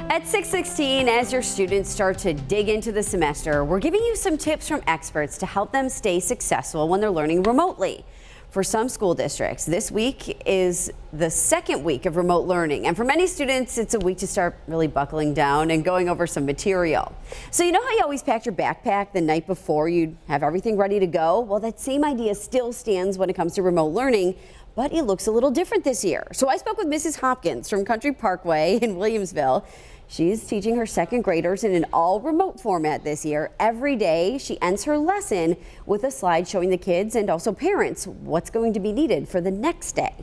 At 6:16, as your students start to dig into the semester, we're giving you some tips from experts to help them stay successful when they're learning remotely. For some school districts, this week is the second week of remote learning, and for many students, it's a week to start really buckling down and going over some material. So you know how you always packed your backpack the night before you'd have everything ready to go? Well, that same idea still stands when it comes to remote learning, but it looks a little different this year. So I spoke with Mrs. Hopkins from Country Parkway in Williamsville. She's teaching her second graders in an all remote format this year. Every day she ends her lesson with a slide showing the kids and also parents what's going to be needed for the next day.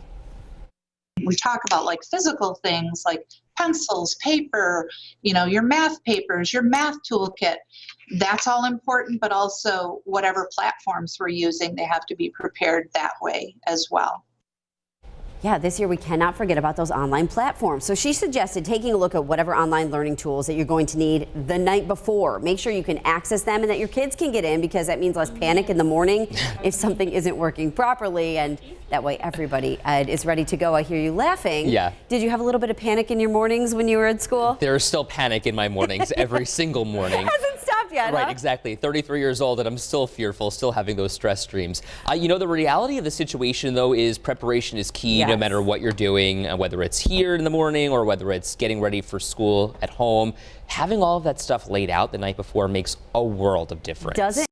We talk about like physical things like pencils, paper, your math papers, your math toolkit. That's all important, but also whatever platforms we're using, they have to be prepared that way as well. Yeah, this year we cannot forget about those online platforms. So she suggested taking a look at whatever online learning tools that you're going to need the night before. Make sure you can access them and that your kids can get in, because that means less panic in the morning if something isn't working properly. And that way everybody is ready to go. I hear you laughing. Yeah. Did you have a little bit of panic in your mornings when you were at school? There is still panic in my mornings every single morning. Hasn't stopped yet, Right, huh? exactly. 33 years old and I'm still fearful, still having those stress dreams. The reality of the situation, though, is preparation is key. Yes. No matter what you're doing, whether it's here in the morning or whether it's getting ready for school at home. Having all of that stuff laid out the night before makes a world of difference. Does it?